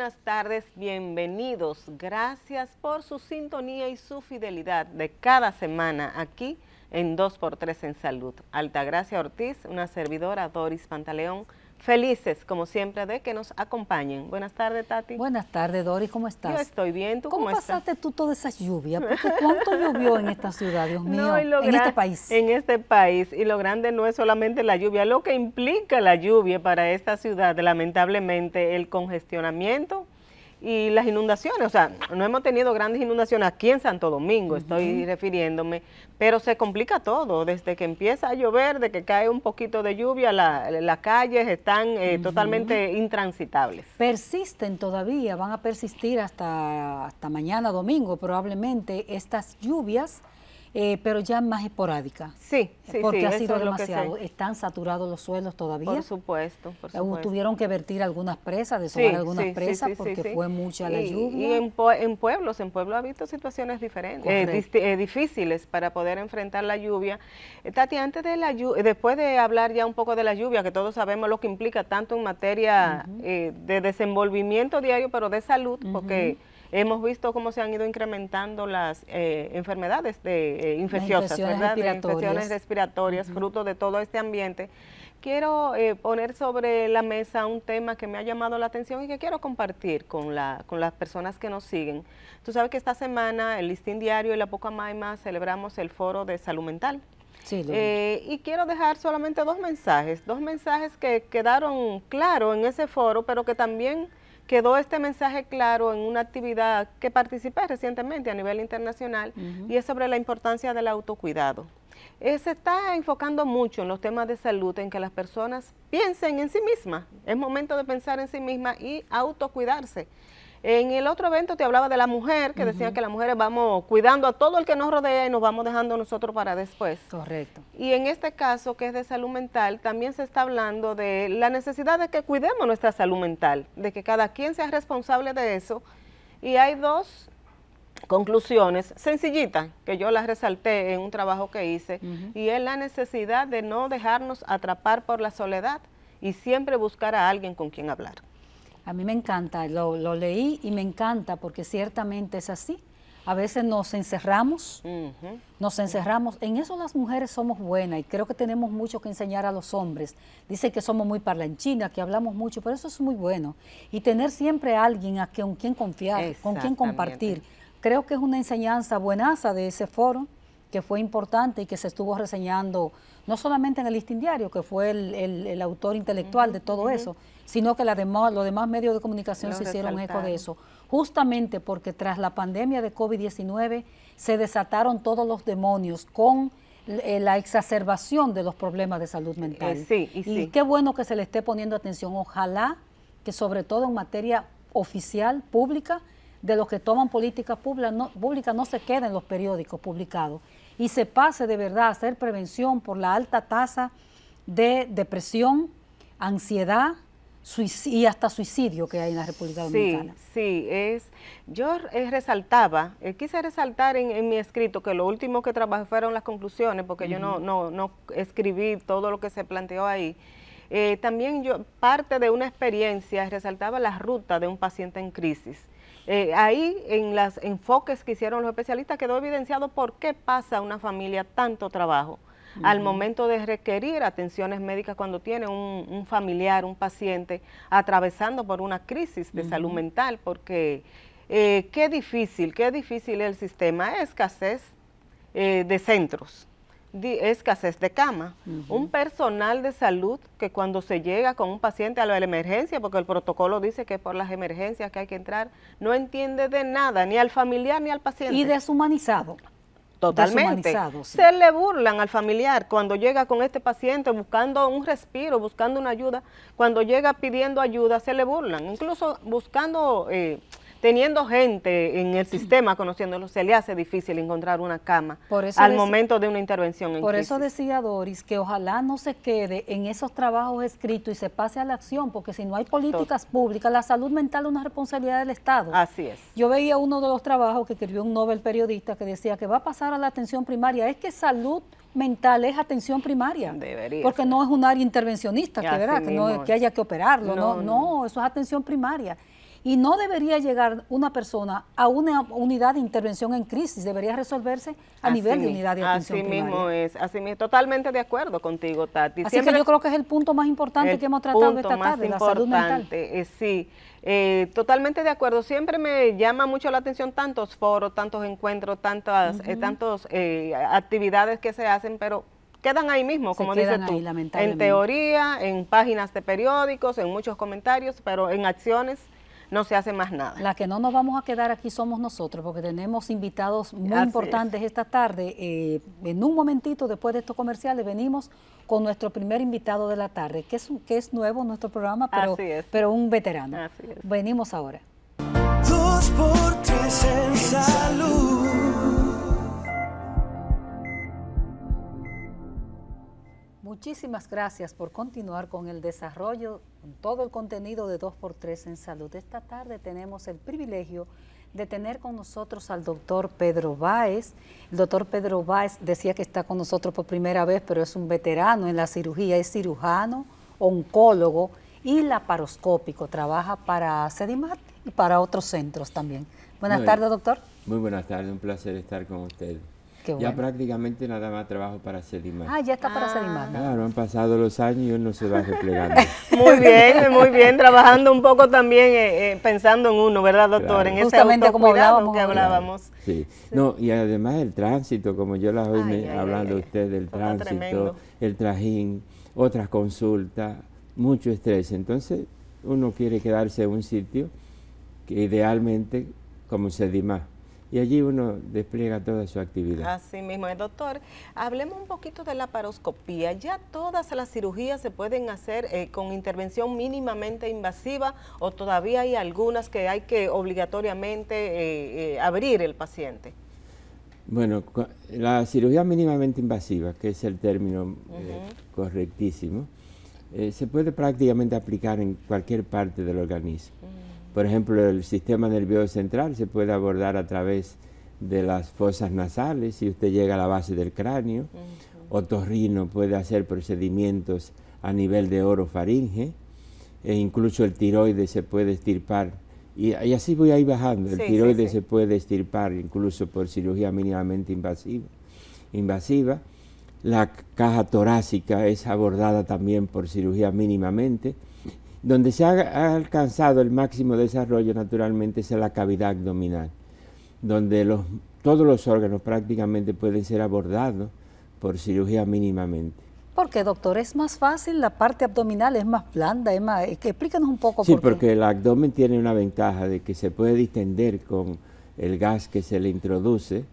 buenas tardes, bienvenidos. Gracias por su sintonía y su fidelidad de cada semana aquí en 2x3 en Salud. Altagracia Ortiz, una servidora, Doris Pantaleón, felices como siempre de que nos acompañen. Buenas tardes, Tati. Buenas tardes, Doris, ¿cómo estás? Yo estoy bien, ¿tú cómo estás? ¿Cómo pasaste tú toda esa lluvia? Porque ¿cuánto llovió en esta ciudad, Dios mío, en este país? En este país, y lo grande no es solamente la lluvia, lo que implica la lluvia para esta ciudad, lamentablemente, el congestionamiento y las inundaciones. O sea, no hemos tenido grandes inundaciones aquí en Santo Domingo, estoy refiriéndome, pero se complica todo. Desde que empieza a llover, de que cae un poquito de lluvia, las calles están totalmente intransitables. Persisten todavía, van a persistir hasta mañana domingo probablemente estas lluvias, pero ya más esporádicas. Sí, porque ha sido demasiado. Están saturados los suelos todavía. Por supuesto, por supuesto. Tuvieron que vertir algunas presas, desovar algunas presas porque fue mucha la lluvia. Y en pueblos ha visto situaciones diferentes, difíciles para poder enfrentar la lluvia. Tati, antes de la lluvia, después de hablar ya un poco de la lluvia, que todos sabemos lo que implica tanto en materia de desenvolvimiento diario, pero de salud, porque hemos visto cómo se han ido incrementando las enfermedades infecciosas, ¿verdad? De infecciones respiratorias, fruto de todo este ambiente. Quiero poner sobre la mesa un tema que me ha llamado la atención y que quiero compartir con las personas que nos siguen. Tú sabes que esta semana el Listín Diario y la Pucamaima celebramos el Foro de Salud Mental. Sí, y quiero dejar solamente dos mensajes que quedaron claros en ese foro, pero que también quedó este mensaje claro en una actividad que participé recientemente a nivel internacional y es sobre la importancia del autocuidado. Se está enfocando mucho en los temas de salud, en que las personas piensen en sí mismas. Es momento de pensar en sí mismas y autocuidarse. En el otro evento te hablaba de la mujer, que decía que las mujeres vamos cuidando a todo el que nos rodea y nos vamos dejando nosotros para después. Correcto. Y en este caso, que es de salud mental, también se está hablando de la necesidad de que cuidemos nuestra salud mental, de que cada quien sea responsable de eso. Y hay dos conclusiones sencillitas, que yo las resalté en un trabajo que hice, y es la necesidad de no dejarnos atrapar por la soledad y siempre buscar a alguien con quien hablar. A mí me encanta, lo leí y me encanta porque ciertamente es así. A veces nos encerramos, en eso las mujeres somos buenas y creo que tenemos mucho que enseñar a los hombres. Dicen que somos muy parlanchinas, que hablamos mucho, pero eso es muy bueno. Y tener siempre a alguien con quien confiar, con quien compartir. Creo que es una enseñanza buenaza de ese foro, que fue importante y que se estuvo reseñando, no solamente en el Listín Diario, que fue el autor intelectual de todo eso, sino que los demás medios de comunicación se hicieron eco de eso, justamente porque tras la pandemia de COVID-19 se desataron todos los demonios con la exacerbación de los problemas de salud mental. Y qué bueno que se le esté poniendo atención. Ojalá que sobre todo en materia oficial, pública, de los que toman políticas públicas no se queden los periódicos publicados y se pase de verdad a hacer prevención por la alta tasa de depresión, ansiedad y hasta suicidio que hay en la República Dominicana. Yo quise resaltar en mi escrito que lo último que trabajé fueron las conclusiones, porque yo no escribí todo lo que se planteó ahí. También parte de una experiencia, resaltaba la ruta de un paciente en crisis. Ahí en los enfoques que hicieron los especialistas quedó evidenciado por qué pasa una familia tanto trabajo al momento de requerir atenciones médicas cuando tiene un familiar, un paciente atravesando por una crisis de salud mental, porque qué difícil es el sistema, escasez de centros, escasez de cama, un personal de salud que cuando se llega con un paciente a la emergencia, porque el protocolo dice que es por las emergencias que hay que entrar, no entiende de nada, ni al familiar ni al paciente. Y deshumanizado. Totalmente. Se le burlan al familiar cuando llega con este paciente buscando un respiro, buscando una ayuda. Cuando llega pidiendo ayuda, se le burlan. Incluso buscando, teniendo gente en el sistema, conociéndolo, se le hace difícil encontrar una cama al momento de una intervención en crisis. Por eso decía Doris que ojalá no se quede en esos trabajos escritos y se pase a la acción, porque si no hay políticas públicas, la salud mental es una responsabilidad del Estado. Así es. Yo veía uno de los trabajos que escribió un Nobel periodista que decía que va a pasar a la atención primaria. Es que salud mental es atención primaria. Debería porque ser. No es un área intervencionista, que haya que operarlo. No, eso es atención primaria. Y no debería llegar una persona a una unidad de intervención en crisis, debería resolverse a nivel de unidad de atención primaria. Así mismo es, así mismo, totalmente de acuerdo contigo, Tati. Así que yo creo que es el punto más importante que hemos tratado esta tarde, la salud mental. Sí, totalmente de acuerdo. Siempre me llama mucho la atención tantos foros, tantos encuentros, tantas actividades que se hacen, pero quedan ahí mismo, como dices tú, en teoría, en páginas de periódicos, en muchos comentarios, pero en acciones no se hace más nada. La que no nos vamos a quedar aquí somos nosotros, porque tenemos invitados muy importantes esta tarde. En un momentito, después de estos comerciales, venimos con nuestro primer invitado de la tarde, que es nuevo en nuestro programa, pero un veterano. Así es. Venimos ahora. 2x3 en salud. Muchísimas gracias por continuar con el desarrollo, con todo el contenido de 2x3 en salud. Esta tarde tenemos el privilegio de tener con nosotros al doctor Pedro Báez. El doctor Pedro Báez decía que está con nosotros por primera vez, pero es un veterano en la cirugía, es cirujano, oncólogo y laparoscópico. Trabaja para Sedimat y para otros centros también. Buenas tardes, doctor. Muy buenas tardes, un placer estar con ustedes. Bueno. Ya prácticamente nada más trabajo para Sedimat. Ah, ya está para Sedimat. Claro, han pasado los años y uno se va replegando. Muy bien, trabajando un poco también pensando en uno, ¿verdad, doctor? Claro. En ese justamente como hablábamos. Claro, sí. No, y además el tránsito, como yo la oí hablando usted del tránsito, tremendo. El trajín, otras consultas, mucho estrés. Entonces, uno quiere quedarse en un sitio que idealmente como Sedimat. Y allí uno despliega toda su actividad. Así mismo, doctor. Hablemos un poquito de la laparoscopía. ¿Ya todas las cirugías se pueden hacer con intervención mínimamente invasiva o todavía hay algunas que hay que obligatoriamente abrir el paciente? Bueno, la cirugía mínimamente invasiva, que es el término correctísimo, se puede prácticamente aplicar en cualquier parte del organismo. Por ejemplo, el sistema nervioso central se puede abordar a través de las fosas nasales, si usted llega a la base del cráneo. Otorrino puede hacer procedimientos a nivel de orofaringe, e incluso el tiroides se puede extirpar. Y así voy ahí bajando. El tiroides se puede extirpar incluso por cirugía mínimamente invasiva. La caja torácica es abordada también por cirugía mínimamente. Donde se ha alcanzado el máximo desarrollo, naturalmente, es en la cavidad abdominal, donde todos los órganos prácticamente pueden ser abordados por cirugía mínimamente. ¿Por qué, doctor? ¿Es más fácil? ¿La parte abdominal es más blanda? Explícanos un poco. Sí, porque el abdomen tiene una ventaja de que se puede distender con el gas que se le introduce,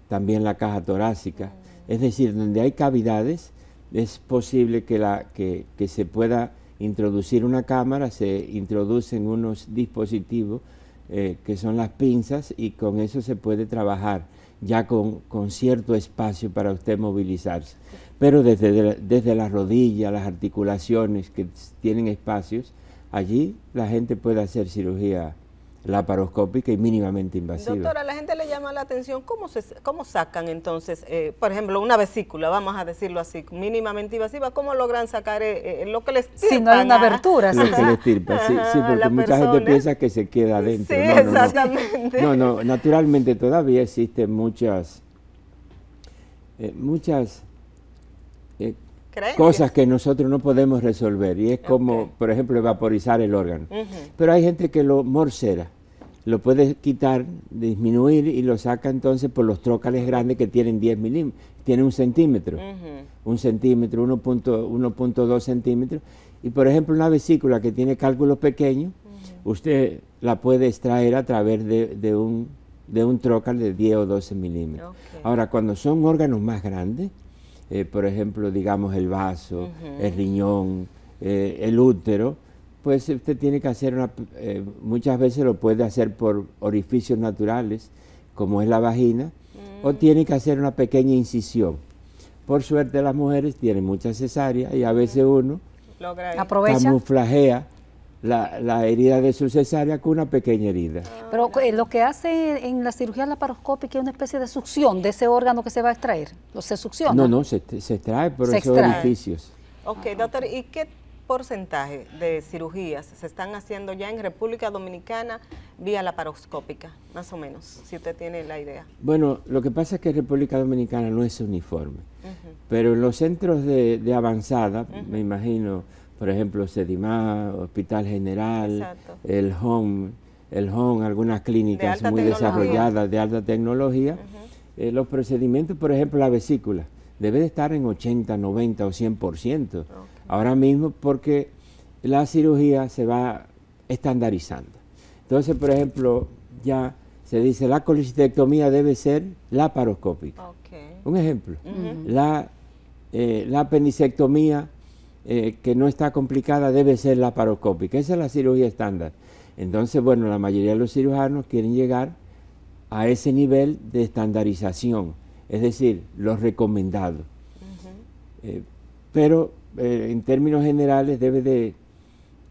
también la caja torácica. Es decir, donde hay cavidades, es posible que se pueda introducir una cámara, se introducen unos dispositivos que son las pinzas y con eso se puede trabajar ya con cierto espacio para usted movilizarse. Pero desde la rodilla, las articulaciones que tienen espacios, allí la gente puede hacer cirugía laparoscópica y mínimamente invasiva. Doctora, a la gente le llama la atención, ¿cómo sacan entonces, por ejemplo, una vesícula, vamos a decirlo así, mínimamente invasiva, cómo logran sacar lo que les estirpan? Si no hay una abertura. Lo que le estirpa, sí, porque mucha gente piensa que se queda adentro. Sí, exactamente. No, naturalmente todavía existen muchas cosas que nosotros no podemos resolver, y es como, por ejemplo, evaporizar el órgano. Pero hay gente que lo morcera, lo puede quitar, disminuir y lo saca entonces por los trócales grandes que tienen 10 milímetros, tienen 1 centímetro, 1 centímetro, 1.2 centímetros. Y por ejemplo, una vesícula que tiene cálculos pequeños, usted la puede extraer a través de un trócal de 10 o 12 milímetros. Ahora, cuando son órganos más grandes, por ejemplo, digamos el vaso, el riñón, el útero, pues usted tiene que hacer muchas veces lo puede hacer por orificios naturales, como es la vagina, o tiene que hacer una pequeña incisión. Por suerte las mujeres tienen muchas cesáreas y a veces uno camuflajea la herida de su cesárea con una pequeña herida. Pero lo que hace en la cirugía laparoscópica es una especie de succión de ese órgano que se va a extraer. ¿Se succiona? No, se extrae por esos orificios. Ok, doctor, ¿y porcentaje de cirugías se están haciendo ya en República Dominicana vía laparoscópica, más o menos, si usted tiene la idea? Bueno, lo que pasa es que República Dominicana no es uniforme, pero en los centros de avanzada, me imagino, por ejemplo, Sedimá, Hospital General, Exacto. el HOME, algunas clínicas muy desarrolladas de alta tecnología, los procedimientos, por ejemplo, la vesícula, debe de estar en 80, 90 o 100%. Ahora mismo porque la cirugía se va estandarizando. Entonces, por ejemplo, ya se dice la colecistectomía debe ser laparoscópica. Un ejemplo, la apendicectomía que no está complicada debe ser laparoscópica. Esa es la cirugía estándar. Entonces, bueno, la mayoría de los cirujanos quieren llegar a ese nivel de estandarización, es decir, lo recomendado. Pero en términos generales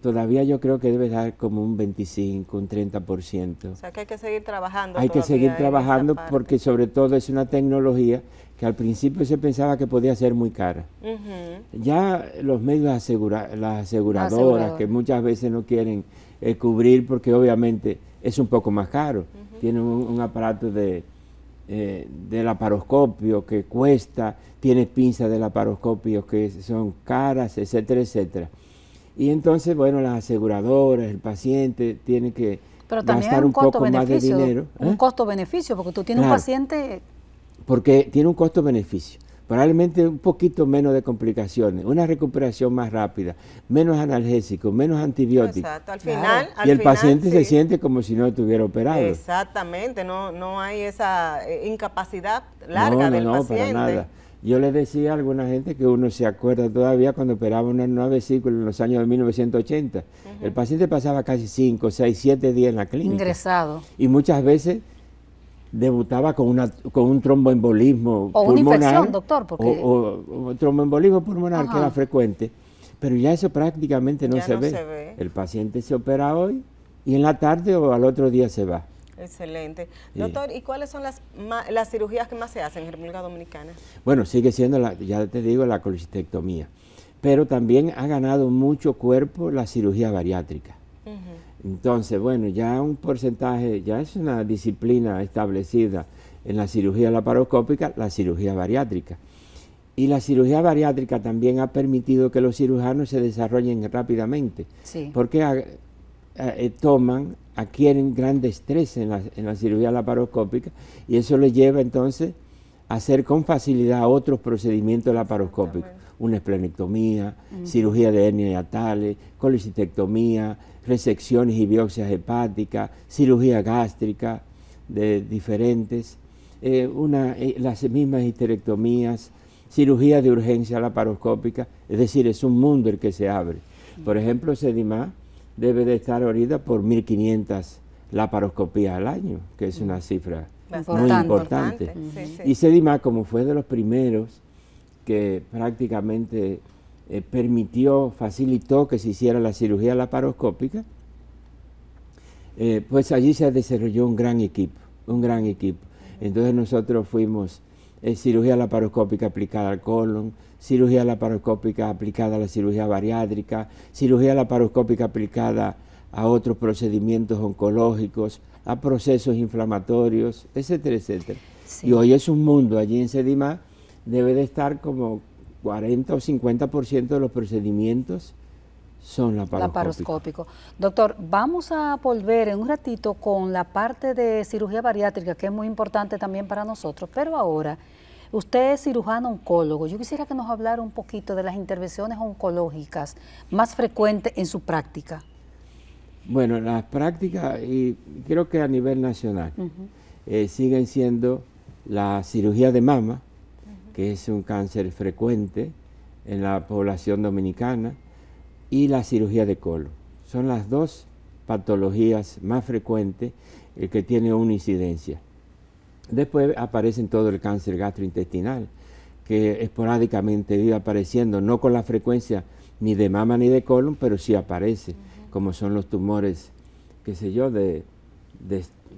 todavía yo creo que debe dar como un 25, un 30%. O sea que hay que seguir trabajando. Hay que seguir trabajando porque sobre todo es una tecnología que al principio se pensaba que podía ser muy cara. Ya los medios, las aseguradoras, que muchas veces no quieren cubrir porque obviamente es un poco más caro. Tienen un aparato de laparoscopio que cuesta, tiene pinzas de laparoscopio que son caras, etcétera, etcétera. Y entonces, bueno, las aseguradoras, el paciente tiene que gastar un poco más de dinero. Un costo-beneficio, porque tú tienes un paciente... Porque tiene un costo-beneficio. Probablemente un poquito menos de complicaciones, una recuperación más rápida, menos analgésicos, menos antibióticos. Exacto, al final... Y el paciente se siente como si no estuviera operado. Exactamente, no hay esa incapacidad larga del paciente. Para nada. Yo le decía a alguna gente que uno se acuerda todavía cuando operaba una vesícula en los años de 1980. El paciente pasaba casi 5, 6, 7 días en la clínica. Ingresado. Y muchas veces debutaba con un tromboembolismo pulmonar. O una infección, doctor. Porque... O tromboembolismo pulmonar, que era frecuente. Pero ya eso prácticamente no se ve. El paciente se opera hoy y en la tarde o al otro día se va. Excelente. Doctor, ¿y cuáles son las cirugías que más se hacen en República Dominicana? Bueno, sigue siendo, ya te digo, la colecistectomía. Pero también ha ganado mucho cuerpo la cirugía bariátrica. Entonces, bueno, ya un porcentaje, ya es una disciplina establecida en la cirugía laparoscópica, la cirugía bariátrica. Y la cirugía bariátrica también ha permitido que los cirujanos se desarrollen rápidamente. Porque adquieren gran destreza en la cirugía laparoscópica y eso les lleva entonces a hacer con facilidad otros procedimientos laparoscópicos, una esplenectomía, cirugía de hernia hiatales, colecistectomía, resecciones y biopsias hepáticas, cirugía gástrica de diferentes, las mismas histerectomías, cirugía de urgencia laparoscópica, es decir, es un mundo el que se abre. Por ejemplo, Sedimá debe de estar ahorita por 1.500 laparoscopías al año, que es una cifra muy importante. Y Sedimá, como fue de los primeros que prácticamente facilitó que se hiciera la cirugía laparoscópica, pues allí se desarrolló un gran equipo. Entonces nosotros fuimos cirugía laparoscópica aplicada al colon, cirugía laparoscópica aplicada a la cirugía bariátrica, cirugía laparoscópica aplicada a otros procedimientos oncológicos, a procesos inflamatorios, etcétera, etcétera. Y hoy es un mundo, allí en Sedimá debe de estar como 40 o 50% de los procedimientos son laparoscópicos. Doctor, vamos a volver en un ratito con la parte de cirugía bariátrica, que es muy importante también para nosotros, pero ahora, usted es cirujano oncólogo. Yo quisiera que nos hablara un poquito de las intervenciones oncológicas más frecuentes en su práctica. Bueno, las prácticas, y creo que a nivel nacional, siguen siendo la cirugía de mama, que es un cáncer frecuente en la población dominicana, y la cirugía de colon. Son las dos patologías más frecuentes que tienen una incidencia. Después aparecen todo el cáncer gastrointestinal, que esporádicamente vive apareciendo, no con la frecuencia ni de mama ni de colon, pero sí aparece, como son los tumores, qué sé yo, de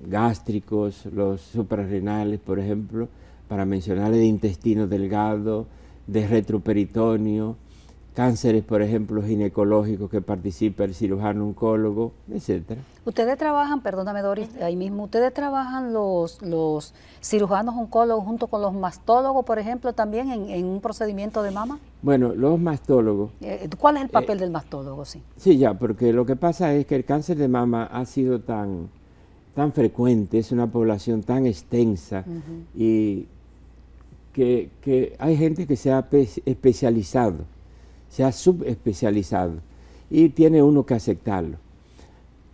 gástricos, los suprarrenales, por ejemplo, para mencionarle, de intestino delgado, de retroperitoneo, cánceres, por ejemplo, ginecológicos que participa el cirujano oncólogo, etcétera. Ustedes trabajan, perdóname Doris, ahí mismo, ustedes trabajan los cirujanos oncólogos junto con los mastólogos, por ejemplo, también en un procedimiento de mama. Bueno, los mastólogos. ¿Cuál es el papel del mastólogo? Sí. Sí, ya, porque lo que pasa es que el cáncer de mama ha sido tan frecuente, es una población tan extensa y que hay gente que se ha especializado, se ha subespecializado y tiene uno que aceptarlo.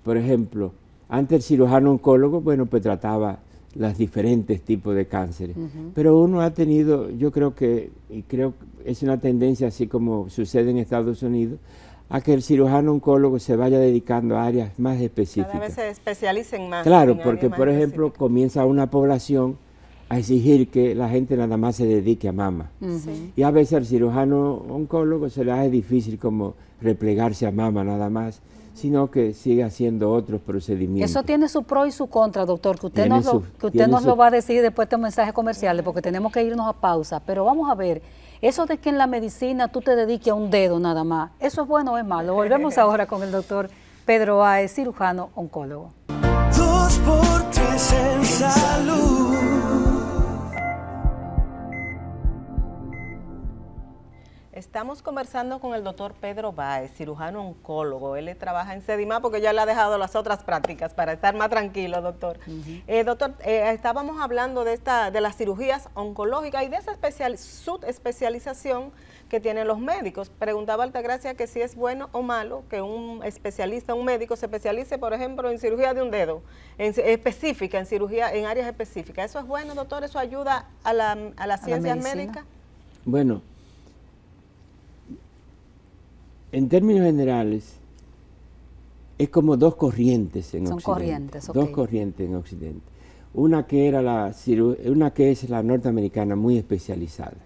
Por ejemplo, antes el cirujano oncólogo, bueno, pues trataba los diferentes tipos de cánceres, pero uno ha tenido, yo creo que es una tendencia así como sucede en Estados Unidos, a que el cirujano oncólogo se vaya dedicando a áreas más específicas. Cada vez se especialicen más. Claro, porque por ejemplo comienza una población a exigir que la gente nada más se dedique a mama. Y a veces al cirujano oncólogo se le hace difícil como replegarse a mama nada más, sino que sigue haciendo otros procedimientos. Eso tiene su pro y su contra, doctor, que usted nos lo va a decir después de estos mensajes comerciales, porque tenemos que irnos a pausa. Pero vamos a ver, eso de que en la medicina tú te dediques a un dedo nada más, ¿eso es bueno o es malo? Volvemos ahora con el doctor Pedro Báez, cirujano oncólogo. 2 por 3 en salud. Estamos conversando con el doctor Pedro Báez, cirujano oncólogo. Él trabaja en Sedima porque ya le ha dejado las otras prácticas para estar más tranquilo, doctor. Doctor, estábamos hablando de las cirugías oncológicas y de esa subespecialización que tienen los médicos. Preguntaba Altagracia que si es bueno o malo que un especialista, un médico, se especialice, por ejemplo, en cirugía de un dedo, específica, en cirugía, en áreas específicas. ¿Eso es bueno, doctor? ¿Eso ayuda a las ciencias médicas? Bueno, en términos generales, es como dos corrientes en Occidente. Son corrientes, ok. Dos corrientes en Occidente. Una que es la norteamericana, muy especializada.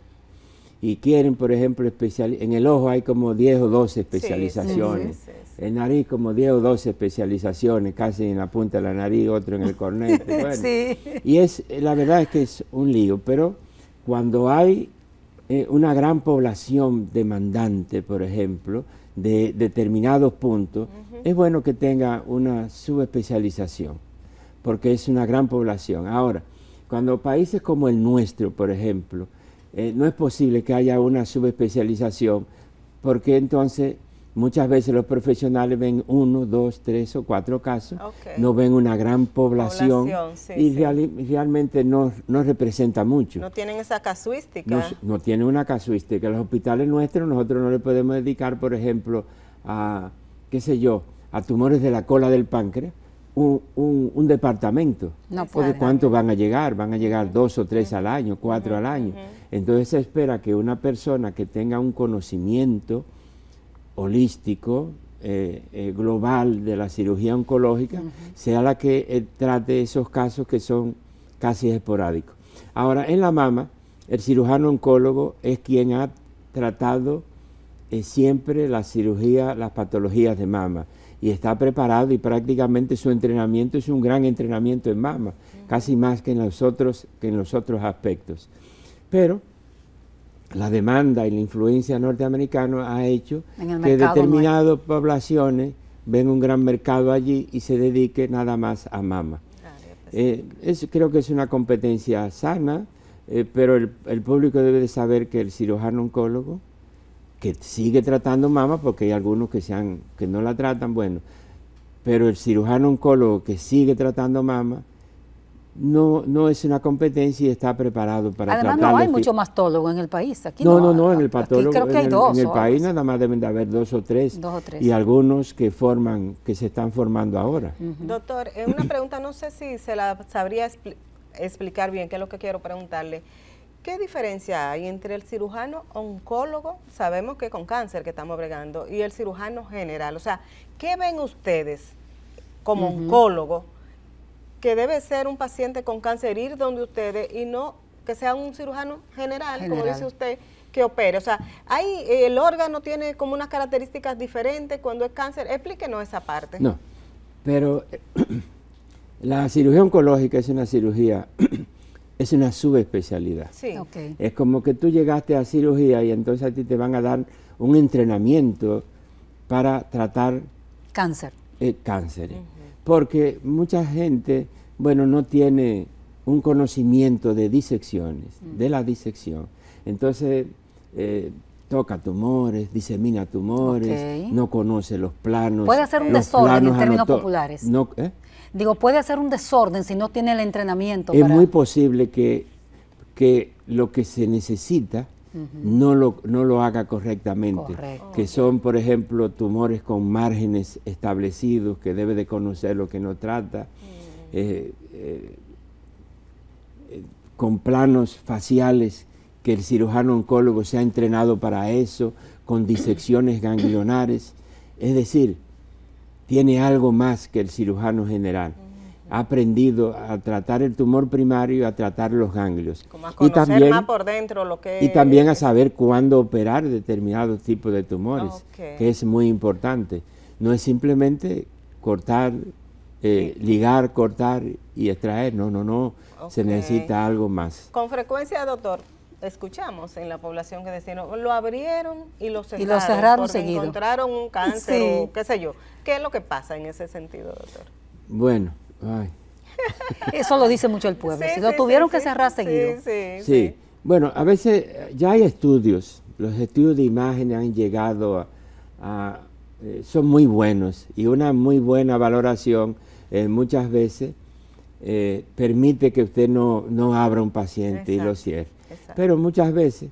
Y quieren, por ejemplo, en el ojo hay como 10 o 12 especializaciones. Sí. En nariz como 10 o 12 especializaciones, casi en la punta de la nariz, otro en el cornete. Bueno. Sí. Y la verdad es que es un lío, pero cuando hay una gran población demandante, por ejemplo, de determinados puntos, es bueno que tenga una subespecialización, porque es una gran población. Ahora, cuando países como el nuestro, por ejemplo, no es posible que haya una subespecialización, porque entonces muchas veces los profesionales ven 1, 2, 3 o 4 casos, no ven una gran población y realmente no representa mucho. No tienen esa casuística. No tienen una casuística. Los hospitales nuestros, nosotros no le podemos dedicar, por ejemplo, a, qué sé yo, a tumores de la cola del páncreas, un departamento. No puede. ¿Cuántos van a llegar? Van a llegar 2 o 3 al año, 4 al año. Entonces se espera que una persona que tenga un conocimiento holístico, global de la cirugía oncológica, sea la que trate esos casos que son casi esporádicos. Ahora, en la mama, el cirujano oncólogo es quien ha tratado siempre la cirugía, las patologías de mama, y está preparado y prácticamente su entrenamiento es un gran entrenamiento en mama, casi más que en los otros aspectos. Pero la demanda y la influencia norteamericana ha hecho que determinadas poblaciones ven un gran mercado allí y se dediquen nada más a mama. Creo que es una competencia sana, pero el público debe de saber que el cirujano oncólogo, que sigue tratando mama, porque hay algunos que no la tratan, bueno, pero el cirujano oncólogo que sigue tratando mama, no es una competencia y está preparado para tratar. Además no hay mucho mastólogo en el país. Aquí no, en el patólogo, creo que hay dos. En el país nada más deben de haber 2 o 3. Y algunos que se están formando ahora. Doctor, una pregunta, no sé si se la sabría explicar bien, que es lo que quiero preguntarle. ¿Qué diferencia hay entre el cirujano oncólogo, sabemos que con cáncer que estamos bregando, y el cirujano general? O sea, ¿qué ven ustedes como oncólogo que debe ser un paciente con cáncer ir donde ustedes y no que sea un cirujano general, como dice usted, que opere? O sea, el órgano tiene como unas características diferentes cuando es cáncer. Explíquenos esa parte. No, pero la cirugía oncológica es una cirugía, es una subespecialidad. Sí. Es como que tú llegaste a cirugía y entonces a ti te van a dar un entrenamiento para tratar Cáncer. cánceres. Porque mucha gente, bueno, no tiene un conocimiento de disecciones, de la disección. Entonces, toca tumores, disemina tumores, no conoce los planos. Puede hacer un desorden en términos populares. No, Digo, puede hacer un desorden si no tiene el entrenamiento. Es muy posible que lo que se necesita no lo haga correctamente. Correcto. Que son, por ejemplo, tumores con márgenes establecidos, que debe de conocer lo que no trata, con planos faciales que el cirujano oncólogo se ha entrenado para eso, con disecciones ganglionares. Es decir, tiene algo más que el cirujano general. Ha aprendido a tratar el tumor primario y a tratar los ganglios. Como a conocer también, más por dentro lo que... Y también a saber cuándo operar determinados tipos de tumores, que es muy importante. No es simplemente cortar, ligar, cortar y extraer. No. Se necesita algo más. Con frecuencia, doctor, escuchamos en la población que decían, lo abrieron y lo cerraron porque seguido. Encontraron un cáncer o qué sé yo. ¿Qué es lo que pasa en ese sentido, doctor? Bueno, ay. Eso lo dice mucho el pueblo. Si lo tuvieron que cerrar seguido. Sí. Bueno, a veces ya hay estudios. Los estudios de imágenes han llegado son muy buenos y una muy buena valoración muchas veces permite que usted no abra un paciente y lo cierre. Pero muchas veces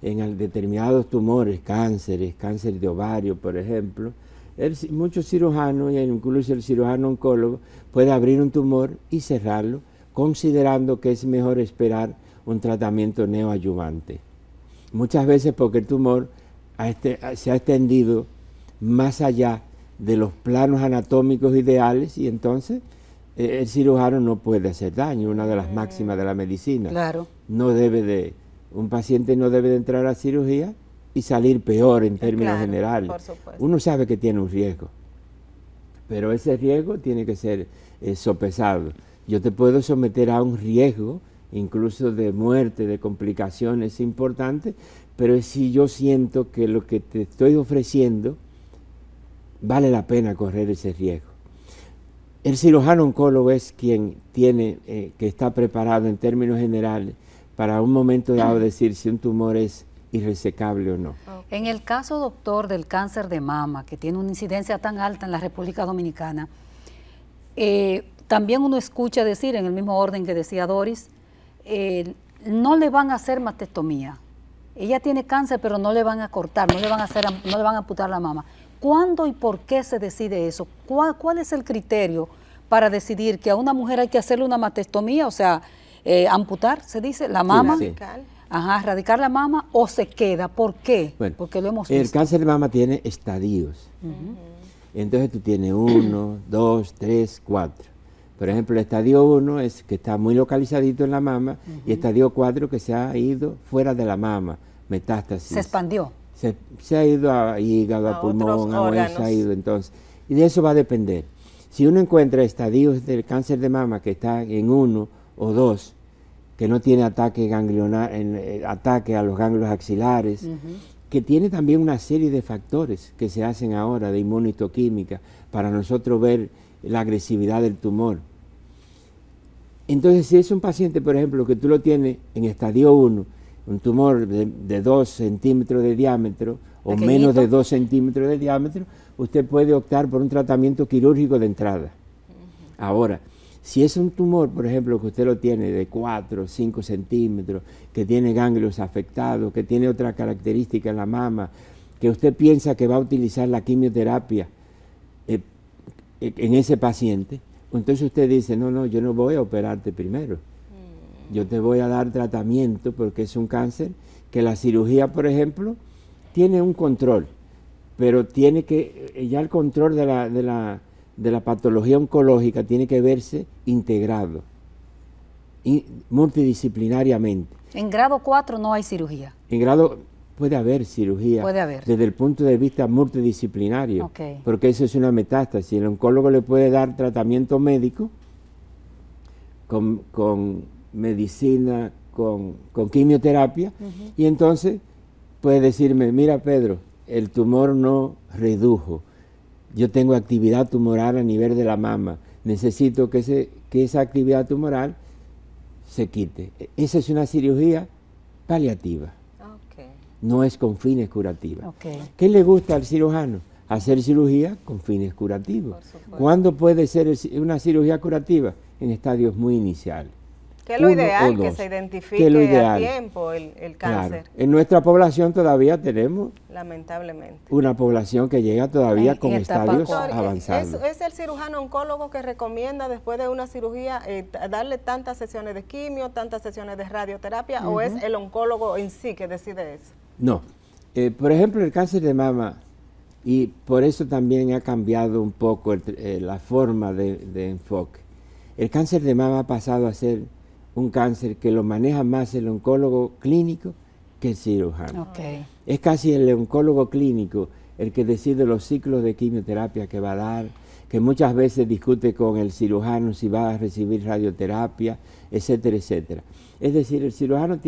en determinados tumores, cáncer de ovario, por ejemplo, muchos cirujanos, y incluso el cirujano oncólogo, puede abrir un tumor y cerrarlo, considerando que es mejor esperar un tratamiento neoadyuvante. Muchas veces porque el tumor se ha extendido más allá de los planos anatómicos ideales y entonces el cirujano no puede hacer daño, una de las máximas de la medicina. Claro. Un paciente no debe de entrar a cirugía y salir peor en términos generales. Uno sabe que tiene un riesgo, pero ese riesgo tiene que ser sopesado. Yo te puedo someter a un riesgo, incluso de muerte, de complicaciones importantes, pero si yo siento que lo que te estoy ofreciendo vale la pena correr ese riesgo. El cirujano oncólogo es quien tiene, que está preparado en términos generales para un momento dado decir si un tumor es irresecable o no. En el caso, doctor, del cáncer de mama, que tiene una incidencia tan alta en la República Dominicana, también uno escucha decir, en el mismo orden que decía Doris, no le van a hacer mastectomía. Ella tiene cáncer, pero no le van a cortar, no le van a amputar la mama. ¿Cuándo y por qué se decide eso? ¿Cuál es el criterio para decidir que a una mujer hay que hacerle una mastectomía, o sea, amputar, se dice, la mama? Sí. Ajá, erradicar la mama o se queda. ¿Por qué? Bueno, porque lo hemos visto. El cáncer de mama tiene estadios. Entonces tú tienes 1, 2, 3, 4. Por ejemplo, el estadio 1 es que está muy localizadito en la mama y estadio 4 que se ha ido fuera de la mama, metástasis. Se expandió. Se ha ido a hígado, a pulmón, a hueso, se ha ido entonces. Y de eso va a depender. Si uno encuentra estadios del cáncer de mama que está en 1 o 2, que no tiene ataque ganglionar, ataque a los ganglios axilares, que tiene también una serie de factores que se hacen ahora de inmunohistoquímica para nosotros ver la agresividad del tumor. Entonces, si es un paciente, por ejemplo, que tú lo tienes en estadio 1, un tumor de 2 centímetros de diámetro o menos de 2 centímetros de diámetro, usted puede optar por un tratamiento quirúrgico de entrada. Ahora, si es un tumor, por ejemplo, que usted lo tiene de 4 o 5 centímetros, que tiene ganglios afectados, que tiene otra característica en la mama, que usted piensa que va a utilizar la quimioterapia en ese paciente, entonces usted dice, no, yo no voy a operarte primero. Yo te voy a dar tratamiento porque es un cáncer que la cirugía, por ejemplo, tiene un control, pero tiene que, ya el control de la patología oncológica tiene que verse integrado, multidisciplinariamente. En grado 4 no hay cirugía. En grado puede haber cirugía. Puede haber. Desde el punto de vista multidisciplinario, porque eso es una metástasis. El oncólogo le puede dar tratamiento médico con medicina, con quimioterapia, y entonces puede decirme, mira Pedro, el tumor no redujo, yo tengo actividad tumoral a nivel de la mama, necesito que esa actividad tumoral se quite. Esa es una cirugía paliativa, no es con fines curativos. ¿Qué le gusta al cirujano? Hacer cirugía con fines curativos. ¿Cuándo puede ser una cirugía curativa? En estadios muy iniciales. ¿Qué es lo ideal? Que se identifique a tiempo el cáncer. Claro. En nuestra población todavía tenemos, lamentablemente, una población que llega todavía con estadios avanzados. ¿Es el cirujano oncólogo que recomienda después de una cirugía darle tantas sesiones de quimio, tantas sesiones de radioterapia, o es el oncólogo en sí que decide eso? No. Por ejemplo, el cáncer de mama, y por eso también ha cambiado un poco la forma de enfoque. El cáncer de mama ha pasado a ser un cáncer que lo maneja más el oncólogo clínico que el cirujano. Es casi el oncólogo clínico el que decide los ciclos de quimioterapia que va a dar, que muchas veces discute con el cirujano si va a recibir radioterapia, etcétera, etcétera. Es decir, el cirujano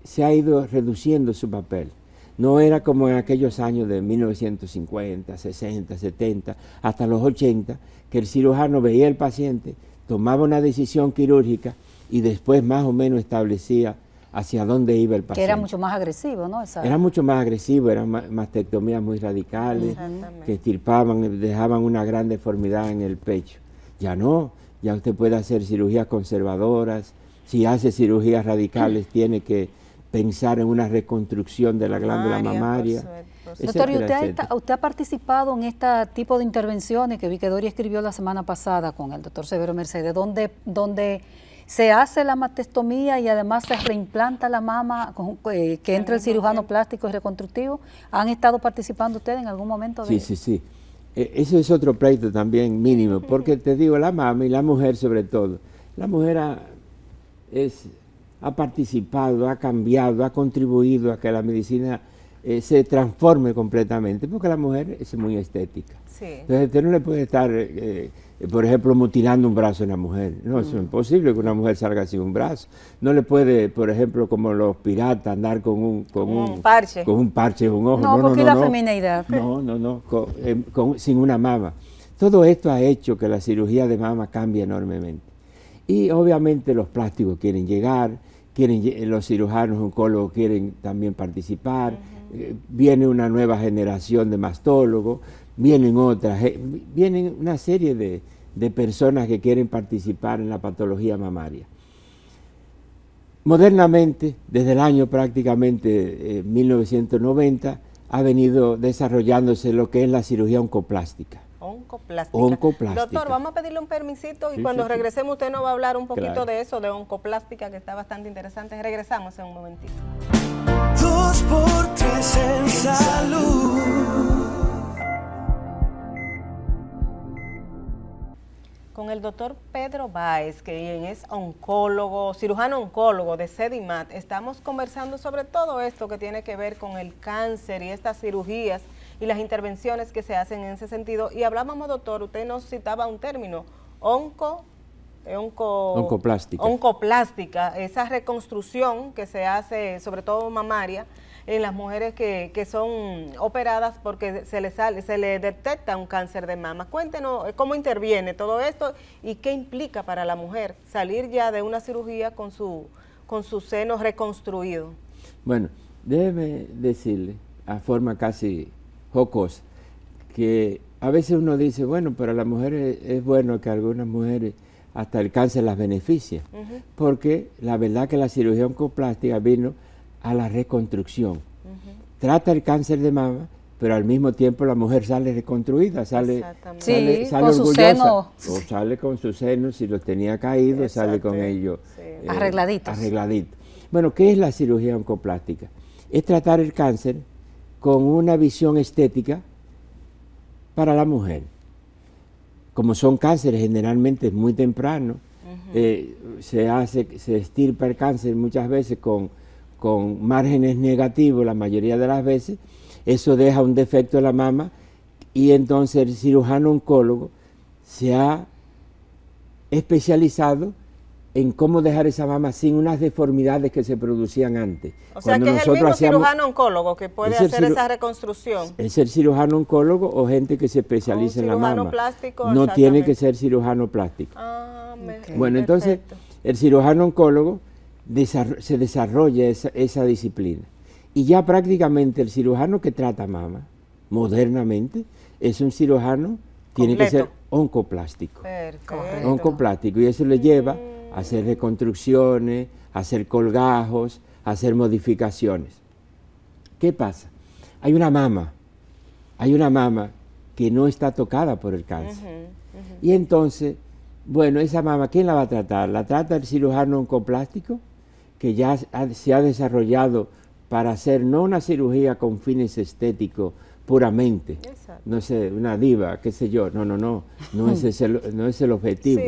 se ha ido reduciendo su papel. No era como en aquellos años de 1950, 60, 70, hasta los 80, que el cirujano veía al paciente, tomaba una decisión quirúrgica y después más o menos establecía hacia dónde iba el paciente. Que era mucho más agresivo, ¿no? Era mucho más agresivo, eran mastectomías muy radicales, que extirpaban, dejaban una gran deformidad en el pecho. Ya no, ya usted puede hacer cirugías conservadoras, si hace cirugías radicales tiene que pensar en una reconstrucción de la glándula mamaria. Doctor, ¿y usted ha participado en este tipo de intervenciones que vi que Dori escribió la semana pasada con el doctor Severo Mercedes, donde se hace la mastectomía y además se reimplanta la mama, que entra el cirujano plástico y reconstructivo? ¿Han estado participando ustedes en algún momento de eso? Sí. Eso es otro pleito también mínimo, porque te digo, la mama y la mujer sobre todo, la mujer ha participado, ha cambiado, ha contribuido a que la medicina se transforme completamente, porque la mujer es muy estética. Entonces usted no le puede estar, por ejemplo, mutilando un brazo a una mujer. No, eso es imposible que una mujer salga sin un brazo. No le puede, por ejemplo, como los piratas, andar con un parche en un ojo. No, porque la femineidad. No, sin una mama. Todo esto ha hecho que la cirugía de mama cambie enormemente. Y obviamente los plásticos quieren llegar, los cirujanos oncólogos quieren también participar, viene una nueva generación de mastólogos, vienen una serie de personas que quieren participar en la patología mamaria. Modernamente, desde el año prácticamente 1990, ha venido desarrollándose lo que es la cirugía oncoplástica. Doctor, vamos a pedirle un permisito y cuando regresemos usted nos va a hablar un poquito de eso, de oncoplástica, que está bastante interesante. Regresamos en un momentito. 2x3 en salud. Con el doctor Pedro Báez, quien es oncólogo, cirujano oncólogo de CEDIMAT, estamos conversando sobre todo esto que tiene que ver con el cáncer y estas cirugías y las intervenciones que se hacen en ese sentido. Y hablábamos, doctor, usted nos citaba un término, oncoplástica, esa reconstrucción que se hace, sobre todo mamaria, en las mujeres que son operadas porque se le detecta un cáncer de mama. Cuéntenos cómo interviene todo esto y qué implica para la mujer salir ya de una cirugía con su seno reconstruido. Bueno, déjeme decirle, a forma casi jocosa, que a veces uno dice, bueno, para las mujeres es bueno que algunas mujeres hasta el cáncer las beneficia, porque la verdad que la cirugía oncoplástica vino a la reconstrucción. Trata el cáncer de mama, pero al mismo tiempo la mujer sale reconstruida, sale orgullosa, o sale con sus senos, si los tenía caídos, sale con ellos arregladitos. Bueno, ¿qué es la cirugía oncoplástica? Es tratar el cáncer con una visión estética para la mujer. Como son cánceres generalmente muy temprano, se extirpa el cáncer muchas veces con márgenes negativos la mayoría de las veces, eso deja un defecto en la mama y entonces el cirujano oncólogo se ha especializado en cómo dejar esa mama sin unas deformidades que se producían antes. O sea, que es el mismo cirujano oncólogo que puede hacer esa reconstrucción. Es el cirujano oncólogo o gente que se especializa en la mama. Cirujano plástico. No tiene que ser cirujano plástico. Bueno, entonces, el cirujano oncólogo se desarrolla esa disciplina. Y ya prácticamente el cirujano que trata mama, modernamente, es un cirujano, tiene que ser oncoplástico. Perfecto. Oncoplástico, y eso le lleva a hacer reconstrucciones, a hacer colgajos, a hacer modificaciones. ¿Qué pasa? Hay una mama que no está tocada por el cáncer. Y entonces, bueno, esa mama, ¿quién la va a tratar? ¿La trata el cirujano oncoplástico, que ya se ha desarrollado para hacer no una cirugía con fines estéticos puramente? Exacto. No sé, una diva, qué sé yo, no es el objetivo,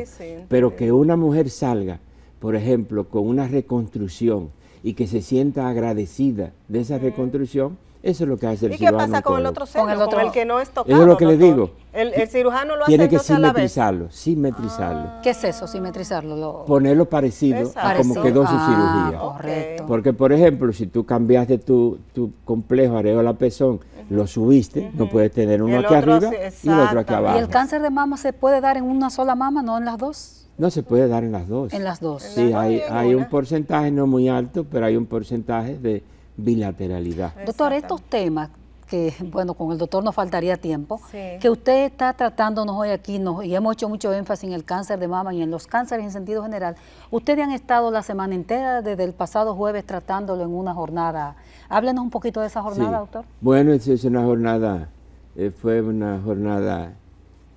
pero que una mujer salga, por ejemplo, con una reconstrucción y que se sienta agradecida de esa reconstrucción, eso es lo que hace el cirujano. ¿Y qué pasa con el otro seno, con el que no es tocado? Eso es lo que le digo. El cirujano lo hace tiene que entonces a la vez. Simetrizarlo. ¿Qué es eso, simetrizarlo? Ponerlo parecido a como quedó su cirugía. Correcto. Porque, por ejemplo, si tú cambiaste tu complejo areola-pezón, lo subiste, no puedes tener uno aquí arriba y el otro aquí abajo. ¿Y el cáncer de mama se puede dar en una sola mama, no en las dos? No se puede dar en las dos. En las dos. Sí, hay un porcentaje no muy alto, pero hay un porcentaje de bilateralidad. Doctor, estos temas que, bueno, con el doctor nos faltaría tiempo, que usted está tratándonos hoy aquí, y hemos hecho mucho énfasis en el cáncer de mama y en los cánceres en sentido general. Ustedes han estado la semana entera, desde el pasado jueves, tratándolo en una jornada. Háblenos un poquito de esa jornada, doctor. Bueno, es una jornada, fue una jornada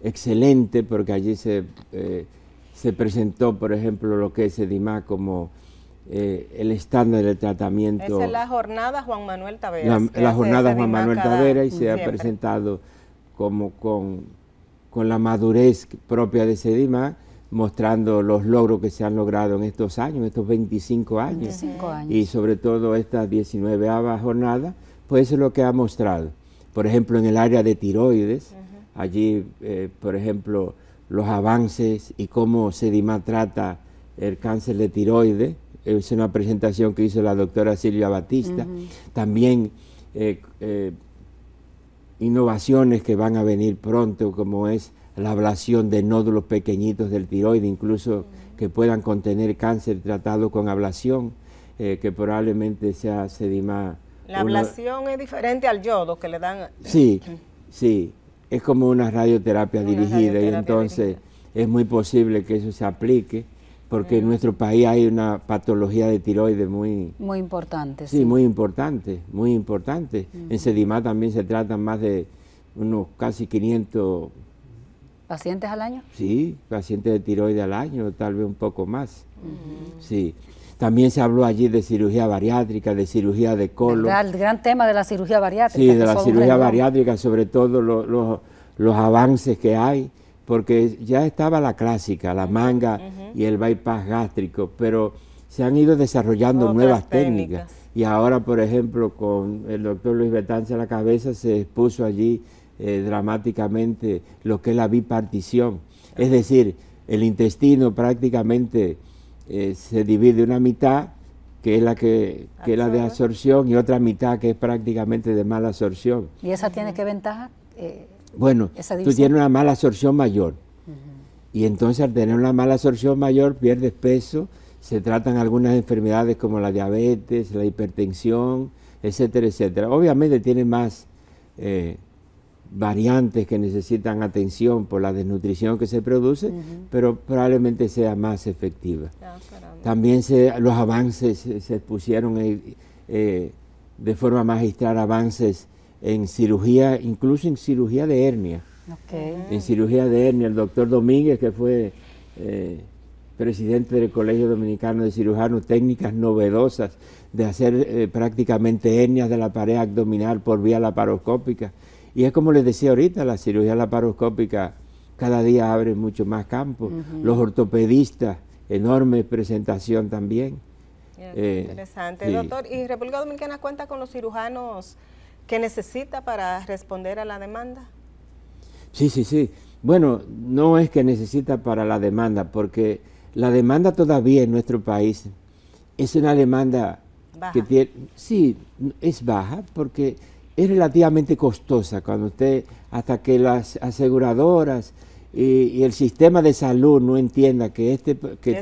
excelente, porque allí se presentó, por ejemplo, lo que es EDIMA como el estándar de tratamiento. Esa es la jornada Juan Manuel Taveras. La jornada Juan Manuel Taveras, y se ha presentado como con la madurez propia de SEDIMA, mostrando los logros que se han logrado en estos años, estos 25 años. 25 años. Y sobre todo esta 19ª jornada, pues eso es lo que ha mostrado. Por ejemplo, en el área de tiroides, allí, por ejemplo, los avances y cómo SEDIMA trata el cáncer de tiroides. Es una presentación que hizo la doctora Silvia Batista. También innovaciones que van a venir pronto, como es la ablación de nódulos pequeñitos del tiroide, incluso que puedan contener cáncer tratado con ablación, que probablemente sea SEDIMA. La ablación es diferente al yodo que le dan. Sí, es como una radioterapia dirigida, y entonces es muy posible que eso se aplique, porque en nuestro país hay una patología de tiroides muy importante. Sí, muy importante. En SEDIMA también se tratan más de unos casi 500 ¿pacientes al año? Sí, pacientes de tiroides al año, tal vez un poco más. Sí. También se habló allí de cirugía bariátrica, de cirugía de colon. El gran tema de la cirugía bariátrica. Sí, de la cirugía bariátrica, sobre todo los avances que hay, porque ya estaba la clásica, la manga y el bypass gástrico, pero se han ido desarrollando nuevas técnicas. Y ahora, por ejemplo, con el doctor Luis Betancur a la cabeza, se expuso allí dramáticamente lo que es la bipartición. Es decir, el intestino prácticamente se divide una mitad, que es la es la de absorción, y otra mitad que es prácticamente de mala absorción. ¿Y esa tiene qué ventaja? Bueno, tú tienes una mala absorción mayor, y entonces al tener una mala absorción mayor pierdes peso, se tratan algunas enfermedades como la diabetes, la hipertensión, etcétera, etcétera. Obviamente tiene más variantes que necesitan atención por la desnutrición que se produce, pero probablemente sea más efectiva. También los avances se expusieron de forma magistral, avances en cirugía, incluso en cirugía de hernia. En cirugía de hernia, el doctor Domínguez, que fue presidente del Colegio Dominicano de Cirujanos, técnicas novedosas de hacer prácticamente hernias de la pared abdominal por vía laparoscópica. Y es como les decía ahorita, la cirugía laparoscópica cada día abre mucho más campo. Los ortopedistas, enorme presentación también. Interesante. Sí. Doctor, ¿y República Dominicana cuenta con los cirujanos que necesita para responder a la demanda? Sí. Bueno, no es que necesita para la demanda, porque la demanda todavía en nuestro país es una demanda baja. que tiene, sí, es baja porque es relativamente costosa cuando usted, hasta que las aseguradoras y el sistema de salud no entienda que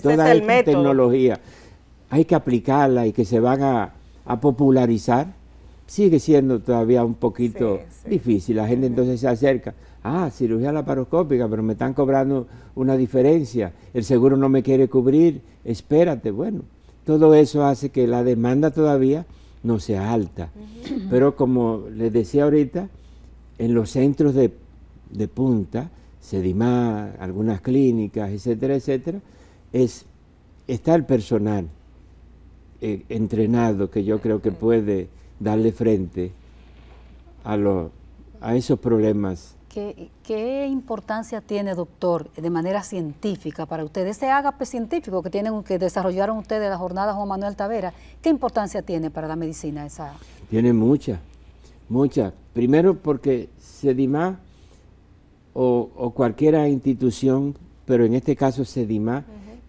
toda esta tecnología hay que aplicarla y que se van a popularizar, sigue siendo todavía un poquito difícil. La gente entonces se acerca, cirugía laparoscópica, pero me están cobrando una diferencia, el seguro no me quiere cubrir, espérate. Bueno, todo eso hace que la demanda todavía no sea alta. Pero como les decía ahorita, en los centros de punta, Sedimá, algunas clínicas, etcétera, etcétera, está el personal entrenado que yo creo que puede darle frente a esos problemas. ¿Qué importancia tiene, doctor, de manera científica para ustedes? Ese ágape científico que desarrollaron ustedes en la jornada Juan Manuel Tavera, ¿qué importancia tiene para la medicina esa? Tiene mucha. Primero porque Sedimá o cualquier institución, pero en este caso Sedimá,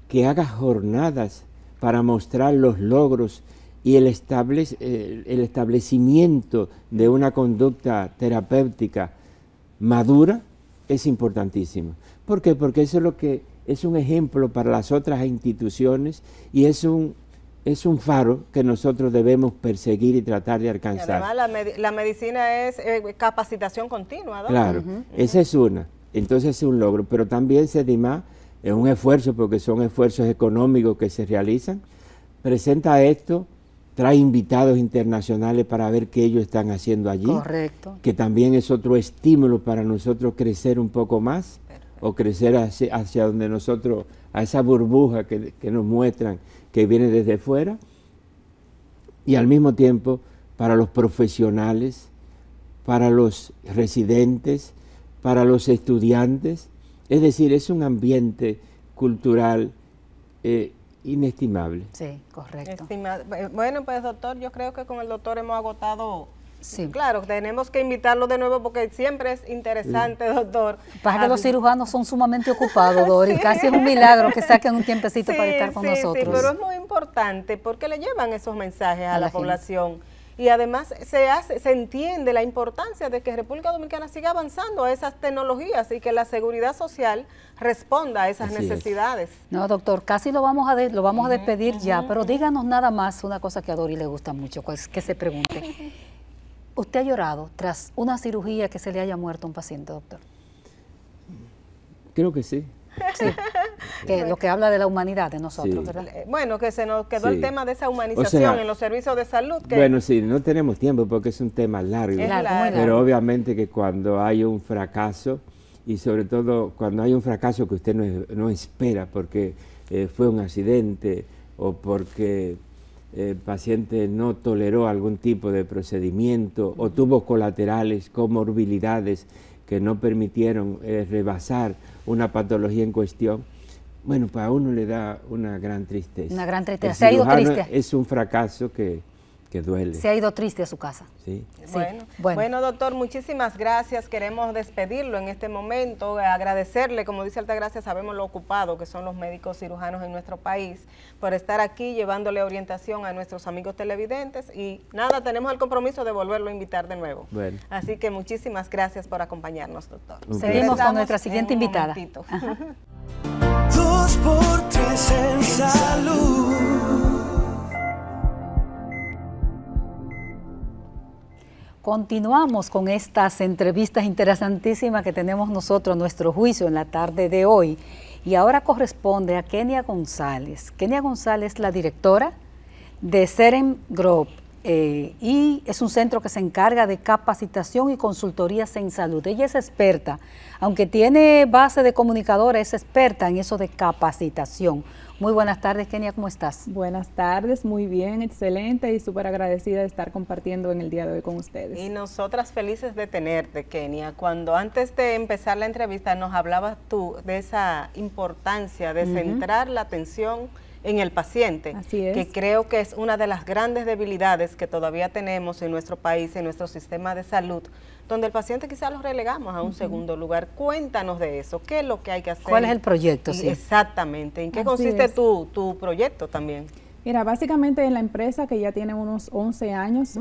que haga jornadas para mostrar los logros y el establecimiento de una conducta terapéutica madura, es importantísimo. ¿Por qué? Porque eso es lo que es un ejemplo para las otras instituciones y es un faro que nosotros debemos perseguir y tratar de alcanzar. Y además la medicina es capacitación continua, ¿no? Claro, esa es una. Entonces es un logro, pero también Sedimá es un esfuerzo, porque son esfuerzos económicos que se realizan. Presenta esto, trae invitados internacionales para ver qué ellos están haciendo allí. Correcto. Que también es otro estímulo para nosotros crecer un poco más. Perfecto. O crecer hacia donde nosotros, a esa burbuja que nos muestran que viene desde fuera. Y al mismo tiempo para los profesionales, para los residentes, para los estudiantes. Es decir, es un ambiente cultural inestimable. Sí, correcto. Bueno, pues doctor, yo creo que con el doctor hemos agotado. Sí. Claro, tenemos que invitarlo de nuevo porque siempre es interesante, doctor. Pasa que los cirujanos son sumamente ocupados, Dori, y casi es un milagro que saquen un tiempecito para estar con nosotros. Sí, pero es muy importante porque le llevan esos mensajes a la población. Y además se entiende la importancia de que República Dominicana siga avanzando a esas tecnologías y que la seguridad social responda a esas necesidades. No, doctor, casi lo vamos a despedir ya, pero díganos nada más una cosa que a Dori le gusta mucho, que se pregunte. ¿Usted ha llorado tras una cirugía que se le haya muerto a un paciente, doctor? Creo que sí. Sí, que lo que habla de la humanidad de nosotros, ¿verdad? Bueno, que se nos quedó el tema de esa humanización en los servicios de salud. Bueno, sí, no tenemos tiempo porque es un tema largo, pero obviamente que cuando hay un fracaso, y sobre todo cuando hay un fracaso que usted no espera porque fue un accidente o porque el paciente no toleró algún tipo de procedimiento o tuvo colaterales, comorbilidades que no permitieron rebasar una patología en cuestión, bueno, pues a uno le da una gran tristeza. Una gran tristeza. ¿Se ha ido triste? Es un fracaso que duele. ¿Se ha ido triste a su casa? Sí. Bueno, doctor, muchísimas gracias. Queremos despedirlo en este momento, agradecerle, como dice Altagracia, sabemos lo ocupado que son los médicos cirujanos en nuestro país, por estar aquí llevándole orientación a nuestros amigos televidentes y nada, tenemos el compromiso de volverlo a invitar de nuevo. Bueno. Así que muchísimas gracias por acompañarnos, doctor. Seguimos con nuestra siguiente invitada. 2 por 3 en salud. Continuamos con estas entrevistas interesantísimas que tenemos nosotros a nuestro juicio en la tarde de hoy. Y ahora corresponde a Kenia González. Kenia González es la directora de Serem Group y es un centro que se encarga de capacitación y consultorías en salud. Ella es experta, aunque tiene base de comunicadora, es experta en eso de capacitación. Muy buenas tardes, Kenia, ¿cómo estás? Buenas tardes, muy bien, excelente y súper agradecida de estar compartiendo en el día de hoy con ustedes. Y nosotras felices de tenerte, Kenia. Cuando antes de empezar la entrevista nos hablabas tú de esa importancia de centrar la atención en el paciente, Así es. que creo que es una de las grandes debilidades que todavía tenemos en nuestro país, en nuestro sistema de salud, donde el paciente quizás lo relegamos a un segundo lugar. Cuéntanos de eso, ¿qué es lo que hay que hacer? ¿Cuál es el proyecto? Sí. Exactamente, ¿en qué Así consiste es. tu proyecto también? Mira, básicamente en la empresa que ya tiene unos 11 años,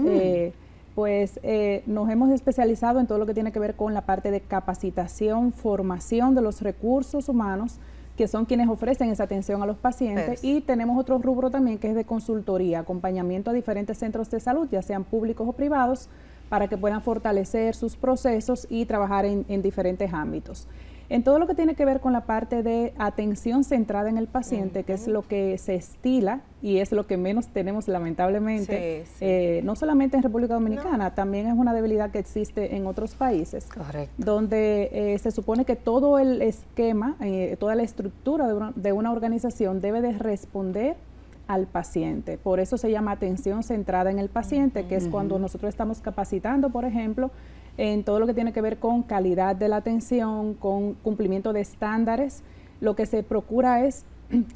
nos hemos especializado en todo lo que tiene que ver con la parte de capacitación, formación de los recursos humanos, que son quienes ofrecen esa atención a los pacientes, y tenemos otro rubro también que es de consultoría, acompañamiento a diferentes centros de salud, ya sean públicos o privados, para que puedan fortalecer sus procesos y trabajar en diferentes ámbitos. En todo lo que tiene que ver con la parte de atención centrada en el paciente, que es lo que se estila y es lo que menos tenemos lamentablemente, no solamente en República Dominicana, también es una debilidad que existe en otros países. Correcto. Donde se supone que todo el esquema, toda la estructura de una organización debe de responder al paciente. Por eso se llama atención centrada en el paciente, que es cuando nosotros estamos capacitando, por ejemplo, en todo lo que tiene que ver con calidad de la atención, con cumplimiento de estándares. Lo que se procura es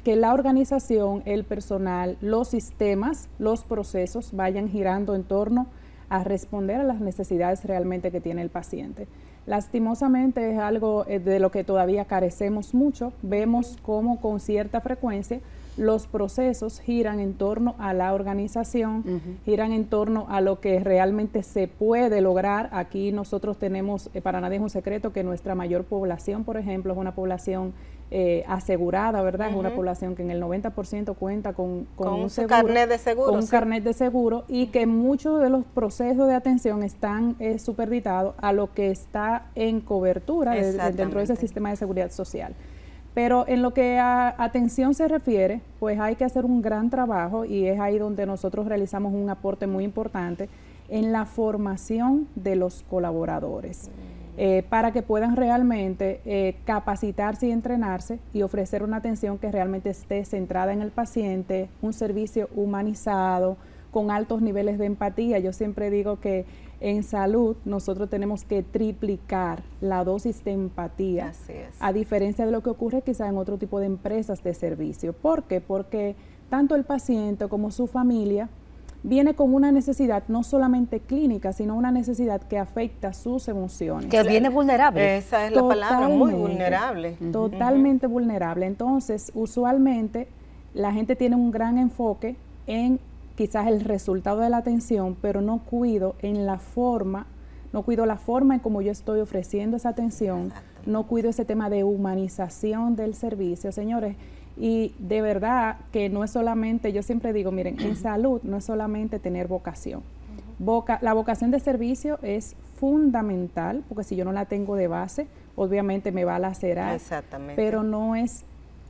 que la organización, el personal, los sistemas, los procesos vayan girando en torno a responder a las necesidades realmente que tiene el paciente. Lastimosamente es algo de lo que todavía carecemos mucho. Vemos cómo con cierta frecuencia los procesos giran en torno a la organización, giran en torno a lo que realmente se puede lograr. Aquí nosotros tenemos, para nadie es un secreto, que nuestra mayor población, por ejemplo, es una población asegurada, ¿verdad? Es una población que en el 90% cuenta con un seguro, carnet de seguro, con un carnet de seguro, y que muchos de los procesos de atención están superditados a lo que está en cobertura dentro de ese sistema de seguridad social. Pero en lo que a atención se refiere, pues hay que hacer un gran trabajo, y es ahí donde nosotros realizamos un aporte muy importante en la formación de los colaboradores, para que puedan realmente capacitarse y entrenarse y ofrecer una atención que realmente esté centrada en el paciente, un servicio humanizado, con altos niveles de empatía. Yo siempre digo que en salud nosotros tenemos que triplicar la dosis de empatía, Así es. a diferencia de lo que ocurre quizá en otro tipo de empresas de servicio. ¿Por qué? Porque tanto el paciente como su familia viene con una necesidad no solamente clínica, sino una necesidad que afecta sus emociones. Que viene vulnerable. Esa es la palabra, muy vulnerable. Totalmente vulnerable. Entonces, usualmente la gente tiene un gran enfoque en quizás el resultado de la atención, pero no cuido la forma en cómo yo estoy ofreciendo esa atención, no cuido ese tema de humanización del servicio, señores. Y de verdad que no es solamente, yo siempre digo, miren, en salud no es solamente tener vocación. La vocación de servicio es fundamental, porque si yo no la tengo de base, obviamente me va a lacerar. Exactamente. Pero no es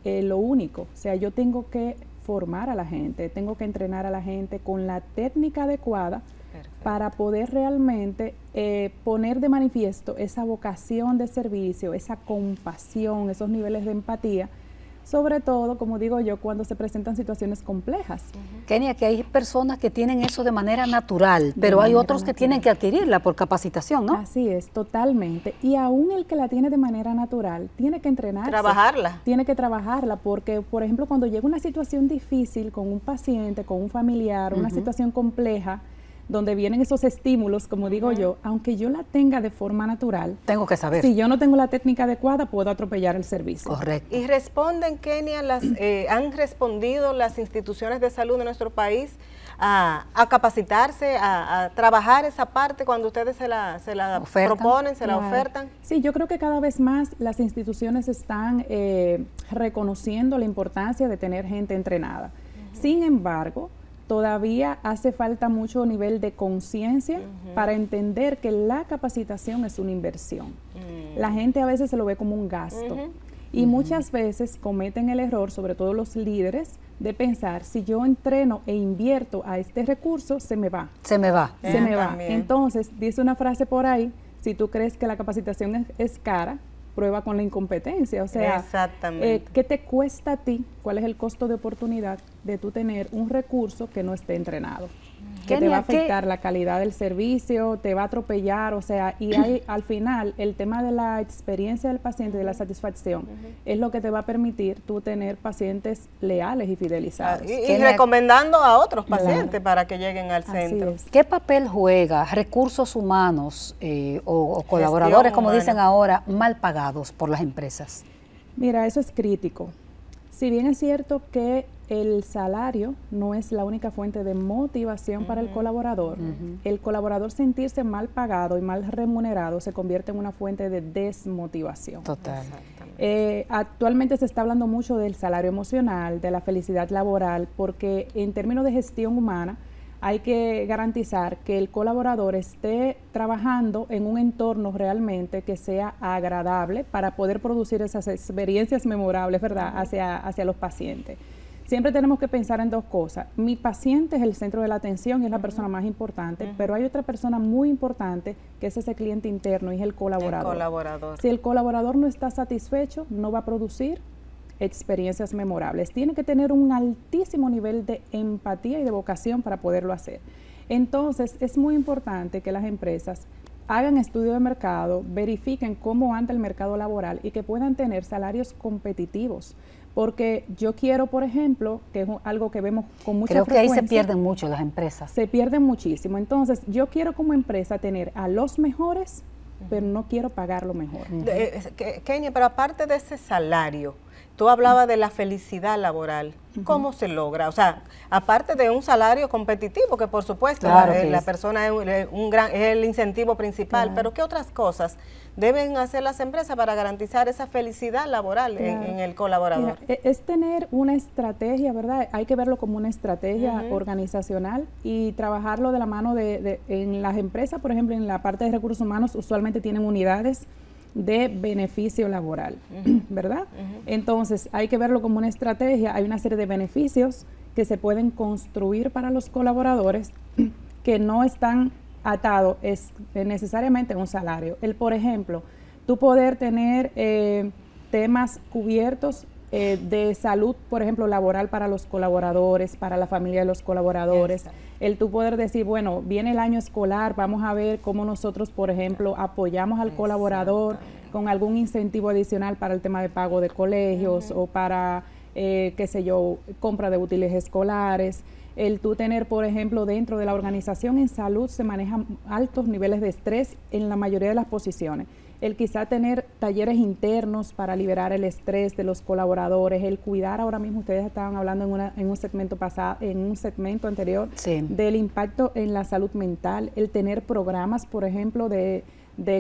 lo único. O sea, yo tengo que formar a la gente, tengo que entrenar a la gente con la técnica adecuada. Perfecto. Para poder realmente poner de manifiesto esa vocación de servicio, esa compasión, esos niveles de empatía, sobre todo, como digo yo, cuando se presentan situaciones complejas. Kenia, que hay personas que tienen eso de manera natural, pero hay otros que tienen que adquirirla por capacitación, ¿no? Así es, totalmente. Y aún el que la tiene de manera natural, tiene que entrenarse. Trabajarla. Tiene que trabajarla, porque, por ejemplo, cuando llega una situación difícil con un paciente, con un familiar, una situación compleja, donde vienen esos estímulos, como digo yo, aunque yo la tenga de forma natural, tengo que saber. Si yo no tengo la técnica adecuada, puedo atropellar el servicio. Correcto. Y responden, Kenia, han respondido las instituciones de salud de nuestro país a capacitarse, a trabajar esa parte cuando ustedes se la proponen, se la ofertan. Sí, yo creo que cada vez más las instituciones están reconociendo la importancia de tener gente entrenada. Sin embargo, todavía hace falta mucho nivel de conciencia para entender que la capacitación es una inversión. La gente a veces se lo ve como un gasto. Y muchas veces cometen el error, sobre todo los líderes, de pensar, si yo entreno e invierto a este recurso, se me va. Se me va. Se me va. Entonces, dice una frase por ahí, si tú crees que la capacitación es cara, prueba con la incompetencia. O sea, ¿qué te cuesta a ti? ¿Cuál es el costo de oportunidad de tú tener un recurso que no esté entrenado? que te va a afectar la calidad del servicio, te va a atropellar, o sea, y al final el tema de la experiencia del paciente, de la satisfacción, es lo que te va a permitir tú tener pacientes leales y fidelizados. Y recomendando a otros pacientes para que lleguen al centro. ¿Qué papel juega recursos humanos o colaboradores, como dicen ahora, mal pagados por las empresas? Mira, eso es crítico. Si bien es cierto que el salario no es la única fuente de motivación para el colaborador, el colaborador sentirse mal pagado y mal remunerado se convierte en una fuente de desmotivación. Total. Actualmente se está hablando mucho del salario emocional, de la felicidad laboral, porque en términos de gestión humana hay que garantizar que el colaborador esté trabajando en un entorno realmente que sea agradable para poder producir esas experiencias memorables, ¿verdad?, hacia los pacientes. Siempre tenemos que pensar en dos cosas. Mi paciente es el centro de la atención y es la persona más importante, pero hay otra persona muy importante que es ese cliente interno y es el colaborador. Si el colaborador no está satisfecho, no va a producir experiencias memorables. Tiene que tener un altísimo nivel de empatía y de vocación para poderlo hacer. Entonces, es muy importante que las empresas hagan estudio de mercado, verifiquen cómo anda el mercado laboral y que puedan tener salarios competitivos. Porque yo quiero, por ejemplo, que es algo que vemos con mucha frecuencia. Creo que ahí se pierden mucho las empresas. Se pierden muchísimo. Entonces, yo quiero como empresa tener a los mejores, pero no quiero pagar lo mejor. Kenia, pero aparte de ese salario, tú hablabas de la felicidad laboral. ¿Cómo se logra? O sea, aparte de un salario competitivo, que por supuesto la persona es el incentivo principal, pero ¿qué otras cosas deben hacer las empresas para garantizar esa felicidad laboral en el colaborador? Mira, es tener una estrategia, ¿verdad? Hay que verlo como una estrategia organizacional y trabajarlo de la mano en las empresas, por ejemplo, en la parte de recursos humanos, usualmente tienen unidades de beneficio laboral, ¿verdad? Entonces, hay que verlo como una estrategia. Hay una serie de beneficios que se pueden construir para los colaboradores que no están atados necesariamente a un salario. Por ejemplo, tú poder tener temas cubiertos de salud, por ejemplo, laboral para los colaboradores, para la familia de los colaboradores. El tú poder decir, bueno, viene el año escolar, vamos a ver cómo nosotros, por ejemplo, apoyamos al colaborador con algún incentivo adicional para el tema de pago de colegios o para, qué sé yo, compra de útiles escolares. El tú tener, por ejemplo, dentro de la organización en salud se manejan altos niveles de estrés en la mayoría de las posiciones. El quizá tener talleres internos para liberar el estrés de los colaboradores, el cuidar, ahora mismo ustedes estaban hablando en un segmento pasado, en un segmento anterior, del impacto en la salud mental, el tener programas, por ejemplo, de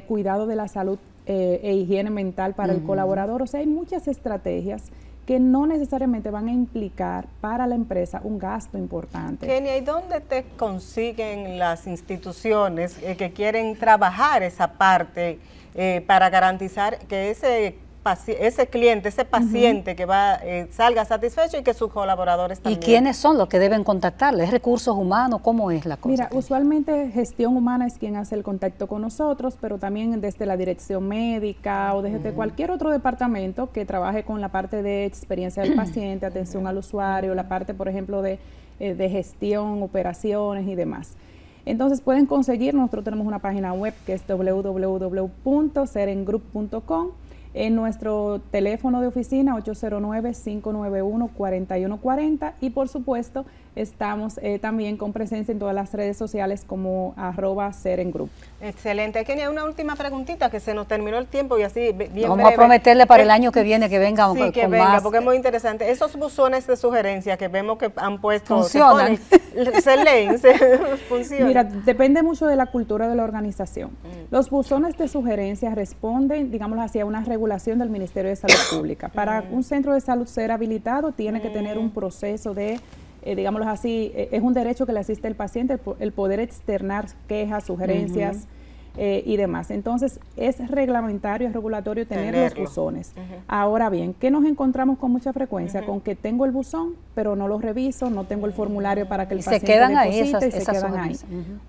cuidado de la salud e higiene mental para el colaborador. O sea, hay muchas estrategias que no necesariamente van a implicar para la empresa un gasto importante. Kenia, ¿y dónde te consiguen las instituciones que quieren trabajar esa parte para garantizar que ese cliente, ese paciente que va salga satisfecho y que sus colaboradores también? ¿Y quiénes son los que deben contactarles? ¿Recursos humanos? ¿Cómo es la cosa? Mira, usualmente gestión humana es quien hace el contacto con nosotros, pero también desde la dirección médica o desde cualquier otro departamento que trabaje con la parte de experiencia del paciente, atención al usuario, la parte, por ejemplo, de gestión, operaciones y demás. Entonces pueden conseguir, nosotros tenemos una página web que es www.serengroup.com. En nuestro teléfono de oficina 809-591-4140 y por supuesto estamos también con presencia en todas las redes sociales como @serengroup. Excelente. Kenia, una última preguntita que se nos terminó el tiempo y así bien vamos breve. A prometerle para el año que viene que venga con más. Porque es muy interesante. Esos buzones de sugerencia que vemos que han puesto funcionan. Se leen, funcionan. Mira, depende mucho de la cultura de la organización. Los buzones de sugerencia responden, digamos, hacia una regulación del Ministerio de Salud Pública. Para un centro de salud ser habilitado tiene que tener un proceso de digámoslo así, es un derecho que le asiste al paciente el poder externar quejas, sugerencias y demás. Entonces, es reglamentario, es regulatorio tener los buzones. Ahora bien, ¿qué nos encontramos con mucha frecuencia? Con que tengo el buzón, pero no lo reviso, no tengo el formulario para que el paciente deposite y se quedan ahí.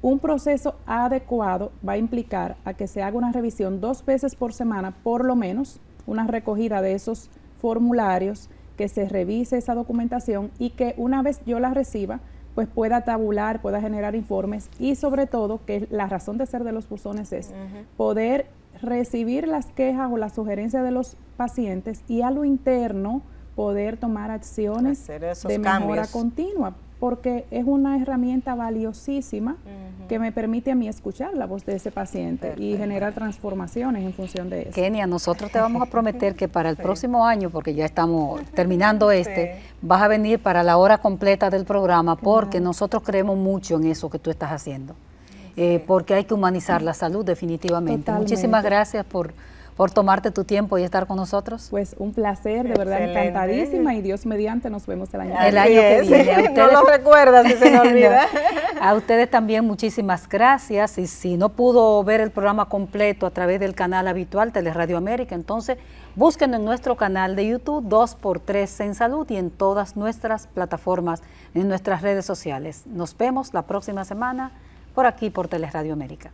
Un proceso adecuado va a implicar a que se haga una revisión 2 veces por semana, por lo menos, una recogida de esos formularios, que se revise esa documentación y que una vez yo la reciba, pues pueda tabular, pueda generar informes y sobre todo que la razón de ser de los buzones es poder recibir las quejas o las sugerencias de los pacientes y a lo interno poder tomar acciones de mejora continua, porque es una herramienta valiosísima que me permite a mí escuchar la voz de ese paciente y generar transformaciones en función de eso. Kenia, nosotros te vamos a prometer que para el próximo año, porque ya estamos terminando vas a venir para la hora completa del programa, porque nosotros creemos mucho en eso que tú estás haciendo, porque hay que humanizar la salud definitivamente. Totalmente. Muchísimas gracias por tomarte tu tiempo y estar con nosotros. Pues un placer, de verdad, encantadísima, y Dios mediante nos vemos el año que viene. No lo recuerdas si se me olvida. A ustedes también muchísimas gracias, y si no pudo ver el programa completo a través del canal habitual Teleradio América, entonces búsquenos en nuestro canal de YouTube 2x3 en Salud y en todas nuestras plataformas, en nuestras redes sociales. Nos vemos la próxima semana por aquí por Teleradio América.